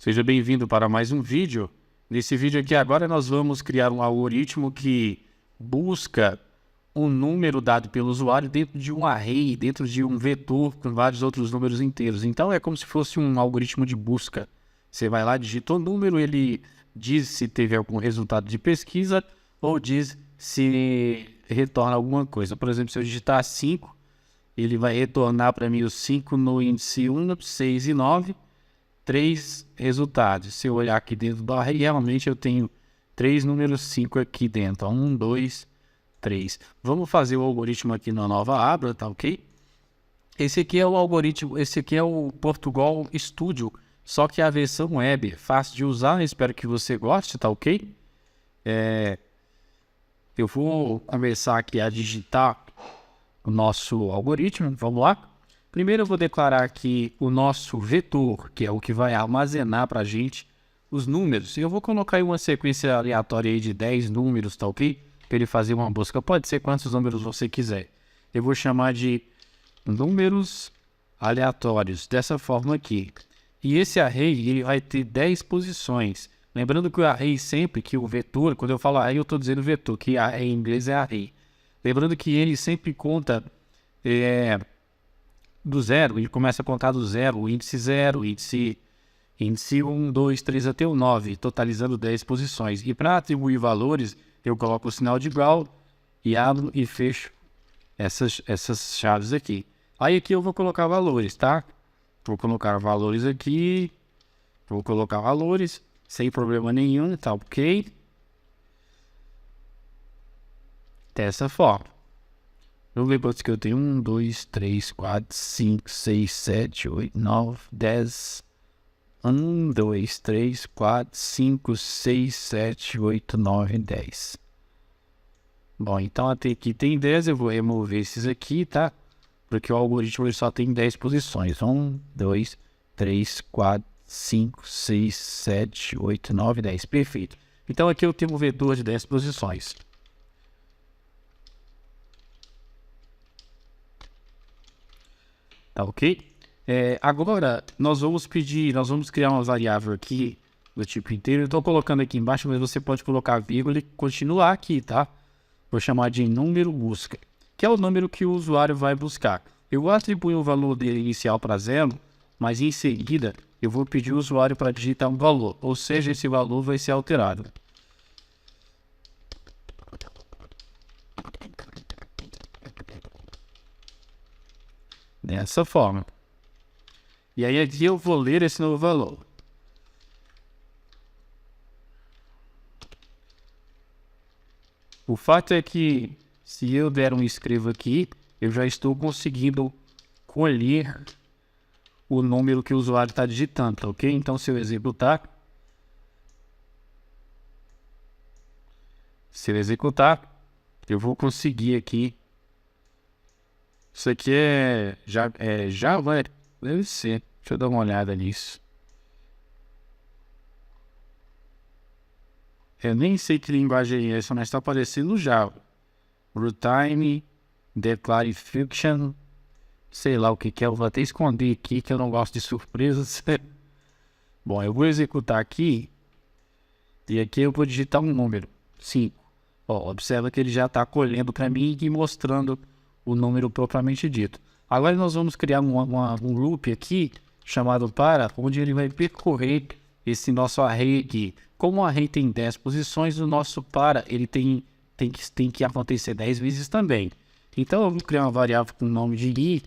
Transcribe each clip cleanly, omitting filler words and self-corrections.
Seja bem-vindo para mais um vídeo. Nesse vídeo aqui agora nós vamos criar um algoritmo que busca um número dado pelo usuário dentro de um array, dentro de um vetor com vários outros números inteiros. Então é como se fosse um algoritmo de busca. Você vai lá, digita o número, ele diz se teve algum resultado de pesquisa ou diz se retorna alguma coisa. Por exemplo, se eu digitar 5, ele vai retornar para mim os 5 no índice 1, 6 e 9. 3 resultados. Se eu olhar aqui dentro do array, realmente eu tenho 3 números 5 aqui dentro. 1, 2, 3. Vamos fazer o algoritmo aqui na nova aba, tá ok? Esse aqui é o algoritmo, esse aqui é o Portugal Studio, só que a versão web, fácil de usar, espero que você goste, tá ok? Eu vou começar aqui a digitar o nosso algoritmo, vamos lá? Primeiro eu vou declarar aqui o nosso vetor, que é o que vai armazenar para a gente os números. Eu vou colocar aí uma sequência aleatória aí de 10 números, tá ok? Para ele fazer uma busca. Pode ser quantos números você quiser. Eu vou chamar de números aleatórios, dessa forma aqui. E esse array ele vai ter 10 posições. Lembrando que o array sempre, que o vetor, quando eu falo array eu estou dizendo vetor, que em inglês é array. Lembrando que ele sempre conta do zero, ele começa a contar do zero, o índice 1, 2, 3 até o 9, totalizando 10 posições. E para atribuir valores, eu coloco o sinal de igual e abro e fecho essas chaves aqui. Aí aqui eu vou colocar valores, tá? Vou colocar valores aqui, vou colocar valores, sem problema nenhum, tá ok? Dessa forma. Eu lembro que eu tenho 1, 2, 3, 4, 5, 6, 7, 8, 9, 10. 1, 2, 3, 4, 5, 6, 7, 8, 9, 10. Bom, então até aqui tem 10, eu vou remover esses aqui, tá? Porque o algoritmo ele só tem 10 posições. 1, 2, 3, 4, 5, 6, 7, 8, 9, 10. Perfeito. Então aqui eu tenho um vetor de 10 posições. Tá ok? Agora nós vamos criar uma variável aqui do tipo inteiro. Eu estou colocando aqui embaixo, mas você pode colocar vírgula e continuar aqui, tá? Vou chamar de número busca, que é o número que o usuário vai buscar. Eu vou atribuir o valor dele inicial para 0, mas em seguida eu vou pedir o usuário para digitar um valor, ou seja, esse valor vai ser alterado. Dessa forma. E aí aqui eu vou ler esse novo valor. O fato é que se eu der um escrevo aqui, eu já estou conseguindo colher o número que o usuário está digitando, tá ok? Então se eu executar, eu vou conseguir aqui. Isso aqui Java, deve ser. Deixa eu dar uma olhada nisso. Eu nem sei que linguagem é essa, mas está aparecendo Java. Runtime, Declarification, sei lá o que é. Eu vou até esconder aqui que eu não gosto de surpresas. Bom, eu vou executar aqui. E aqui eu vou digitar um número, 5. Ó, observa que ele já está colhendo para mim e mostrando o número propriamente dito. Agora nós vamos criar um loop aqui, chamado para, onde ele vai percorrer esse nosso array aqui. Como o array tem 10 posições, o nosso para ele tem que acontecer 10 vezes também. Então eu vou criar uma variável com o nome de i,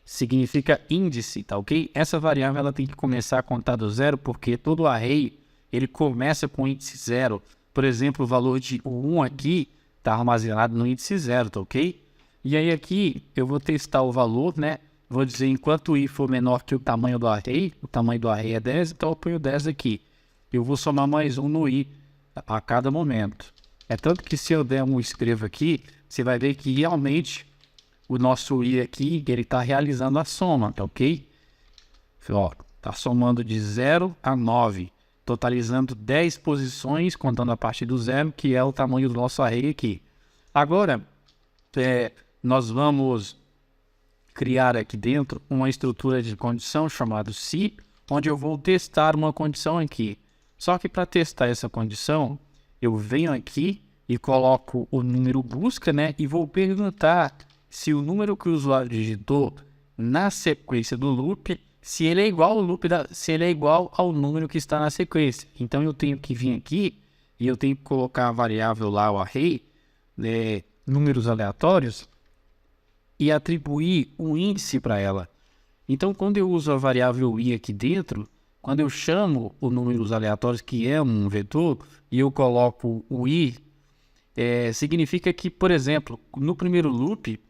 significa índice, tá ok? Essa variável ela tem que começar a contar do zero, porque todo array ele começa com índice 0. Por exemplo, o valor de 1 aqui está armazenado no índice 0, tá ok? E aí aqui eu vou testar o valor, né? Vou dizer enquanto i for menor que o tamanho do array é 10, então eu ponho 10 aqui. Eu vou somar mais 1 no i a cada momento. É tanto que se eu der um escrevo aqui, você vai ver que realmente o nosso i aqui, ele está realizando a soma, tá ok? Ó, tá somando de 0 a 9, totalizando 10 posições, contando a parte do zero, que é o tamanho do nosso array aqui. Agora, nós vamos criar aqui dentro uma estrutura de condição chamada se onde eu vou testar uma condição aqui. Só que para testar essa condição, eu venho aqui e coloco o número busca, né? E vou perguntar se o número que o usuário digitou na sequência do loop, se ele é igual ao se ele é igual ao número que está na sequência. Então eu tenho que vir aqui e eu tenho que colocar a variável lá, o array, né, números aleatórios, e atribuir um índice para ela. Então, quando eu uso a variável i aqui dentro, quando eu chamo o números aleatórios, que é um vetor, e eu coloco o i, significa que, por exemplo, no primeiro loop,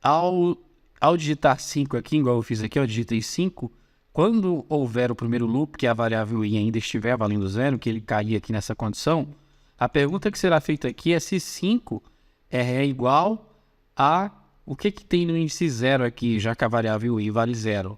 ao digitar 5 aqui, igual eu fiz aqui, eu digitei 5, quando houver o primeiro loop, que a variável i ainda estiver valendo 0, que ele cair aqui nessa condição, a pergunta que será feita aqui é se 5 é igual a... O que tem no índice 0 aqui, já que a variável i vale 0?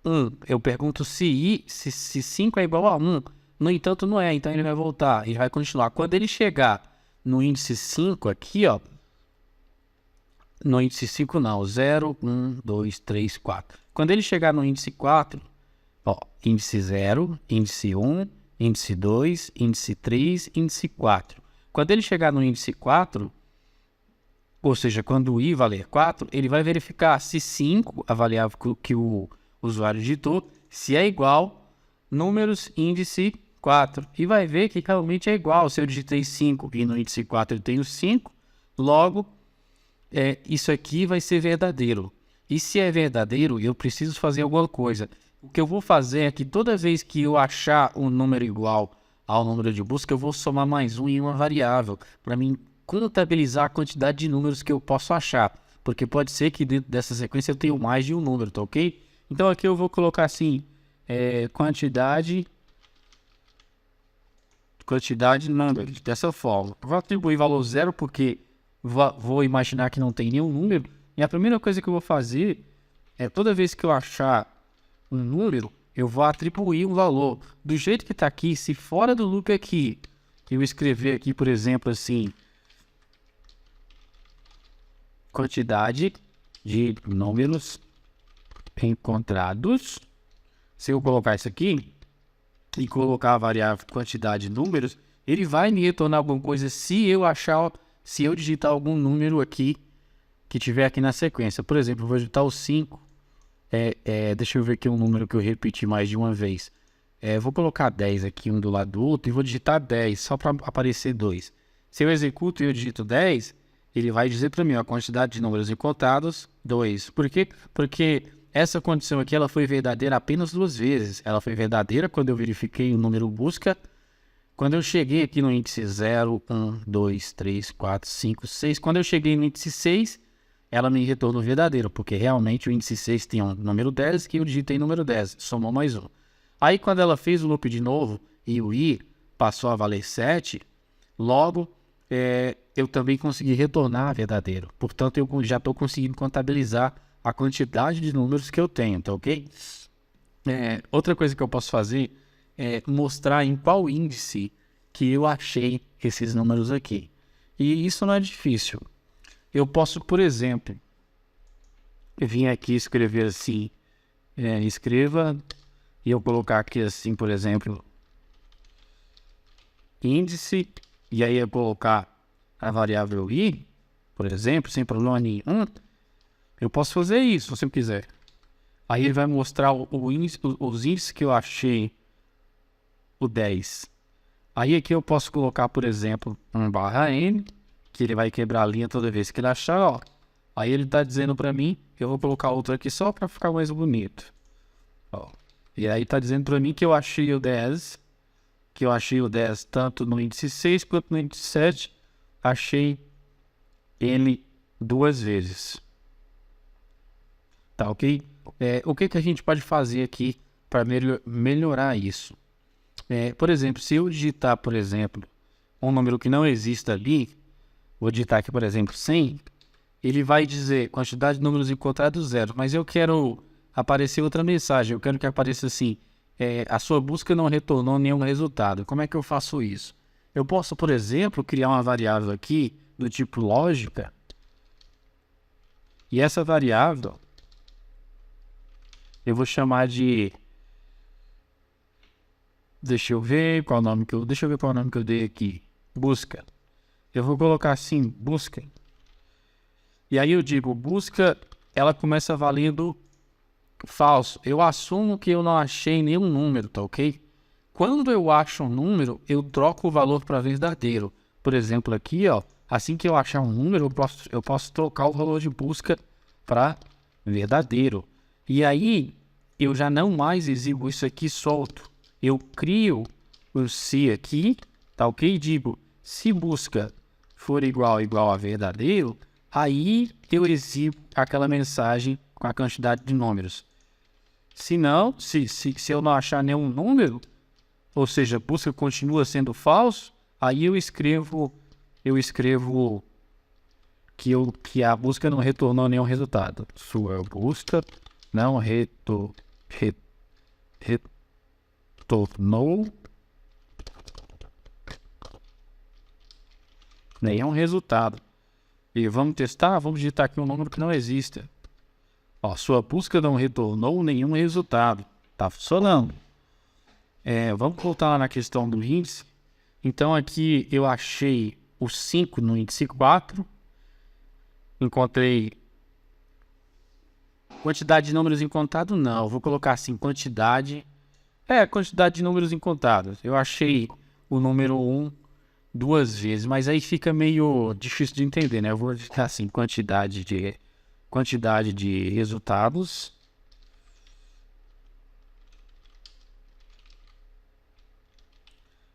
1. Eu pergunto se 5 é igual a 1. No entanto, não é. Então, ele vai voltar e vai continuar. Quando ele chegar no índice 5 aqui, ó. No índice 5 não. 0, 1, 2, 3, 4. Quando ele chegar no índice 4, ó. Índice 0, índice 1, índice 2, índice 3, índice 4. Quando ele chegar no índice 4... Ou seja, quando o i valer 4, ele vai verificar se 5, a variável que o usuário digitou, se é igual números índice 4. E vai ver que realmente é igual. Se eu digitei 5 e no índice 4 eu tenho 5, logo isso aqui vai ser verdadeiro. E se é verdadeiro, eu preciso fazer alguma coisa. O que eu vou fazer é que toda vez que eu achar um número igual ao número de busca, eu vou somar mais um em uma variável, para mim contabilizar a quantidade de números que eu posso achar, porque pode ser que dentro dessa sequência eu tenha mais de um número, tá ok? Então aqui eu vou colocar assim, quantidade number, dessa forma. Vou atribuir valor 0 porque vou imaginar que não tem nenhum número, e a primeira coisa que eu vou fazer é toda vez que eu achar um número, eu vou atribuir um valor. Do jeito que está aqui, se fora do loop aqui, eu escrever aqui, por exemplo, assim, quantidade de números encontrados. Se eu colocar isso aqui e colocar a variável quantidade de números, ele vai me retornar alguma coisa se eu digitar algum número aqui que tiver aqui na sequência. Por exemplo, eu vou digitar o 5. Deixa eu ver aqui um número que eu repeti mais de uma vez. Vou colocar 10 aqui um do lado do outro e vou digitar 10 só para aparecer 2. Se eu executo e eu digito 10, ele vai dizer para mim a quantidade de números encontrados, 2. Por quê? Porque essa condição aqui ela foi verdadeira apenas 2 vezes. Ela foi verdadeira quando eu verifiquei o número busca. Quando eu cheguei aqui no índice 0, 1, 2, 3, 4, 5, 6. Quando eu cheguei no índice 6, ela me retornou verdadeiro, porque realmente o índice 6 tem um número 10 e eu digitei número 10, somou mais um. Aí quando ela fez o loop de novo e o i passou a valer 7, logo eu também consegui retornar verdadeiro. Portanto, eu já estou conseguindo contabilizar a quantidade de números que eu tenho, tá ok? Outra coisa que eu posso fazer é mostrar em qual índice que eu achei esses números aqui. E isso não é difícil. Eu posso, por exemplo, vir aqui e escrever assim, escreva, e eu colocar aqui assim, por exemplo, índice, e aí eu colocar a variável i, por exemplo, sem problema nenhum. Eu posso fazer isso, se eu quiser. Aí ele vai mostrar os índices que eu achei, o 10. Aí aqui eu posso colocar, por exemplo, um /n, que ele vai quebrar a linha toda vez que ele achar, ó. Aí ele está dizendo para mim, eu vou colocar outro aqui só para ficar mais bonito. Ó. E aí está dizendo para mim que eu achei o 10, tanto no índice 6 quanto no índice 7, achei ele 2 vezes. Tá ok? O que a gente pode fazer aqui para melhorar isso? Por exemplo, se eu digitar, por exemplo, um número que não existe ali, vou digitar aqui, por exemplo, 100, ele vai dizer quantidade de números encontrados 0, mas eu quero aparecer outra mensagem, eu quero que apareça assim, a sua busca não retornou nenhum resultado. Como é que eu faço isso? Eu posso, por exemplo, criar uma variável aqui do tipo lógica, e essa variável eu vou chamar de Deixa eu ver qual nome que eu dei aqui. Busca. Eu vou colocar assim, busca. E aí eu digo, busca, ela começa valendo falso. Eu assumo que eu não achei nenhum número, tá ok? Quando eu acho um número, eu troco o valor para verdadeiro. Por exemplo, aqui, ó, assim que eu achar um número, eu posso trocar o valor de busca para verdadeiro. E aí, eu já não mais exibo isso aqui solto. Eu crio o se aqui, tá ok? Digo, se busca for igual a verdadeiro, aí eu exibo aquela mensagem com a quantidade de números. Se não, se eu não achar nenhum número, ou seja, busca continua sendo falso, aí eu escrevo que a busca não retornou nenhum resultado. Sua busca não retornou nenhum resultado. E vamos testar, vamos digitar aqui um número que não exista. Ó, sua busca não retornou nenhum resultado. Tá funcionando. Vamos voltar lá na questão do índice. Então aqui eu achei o 5 no índice 4. Encontrei quantidade de números incontados? Não, vou colocar assim, quantidade de números incontados. Eu achei o número 1 duas vezes, mas aí fica meio difícil de entender, né? Eu vou digitar assim, quantidade de resultados.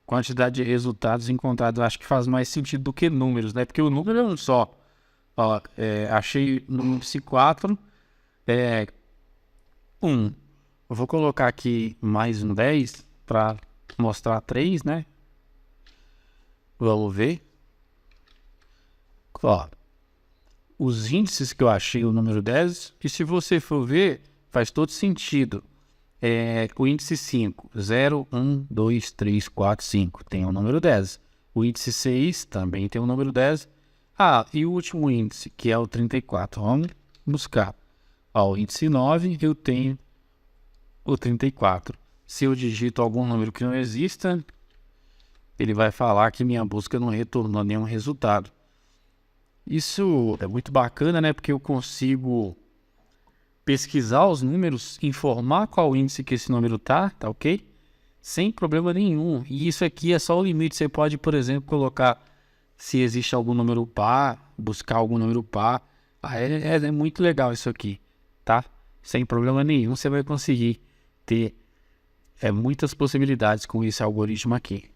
Quantidade de resultados encontrados, eu acho que faz mais sentido do que números, né? Porque o número é um só. Ó, achei no índice 4, 1. Eu vou colocar aqui mais um 10 para mostrar 3, né? Vamos ver. Ó, os índices que eu achei o número 10, e se você for ver, faz todo sentido. O índice 5, 0, 1, 2, 3, 4, 5, tem o número 10. O índice 6 também tem o número 10. Ah, e o último índice, que é o 34. Vamos buscar. Ó, o índice 9, eu tenho o 34. Se eu digito algum número que não exista, ele vai falar que minha busca não retornou nenhum resultado. Isso é muito bacana, né? Porque eu consigo pesquisar os números, informar qual índice que esse número tá ok? Sem problema nenhum. E isso aqui é só o limite. Você pode, por exemplo, colocar se existe algum número par, buscar algum número par. É muito legal isso aqui, tá? Sem problema nenhum, você vai conseguir ter muitas possibilidades com esse algoritmo aqui.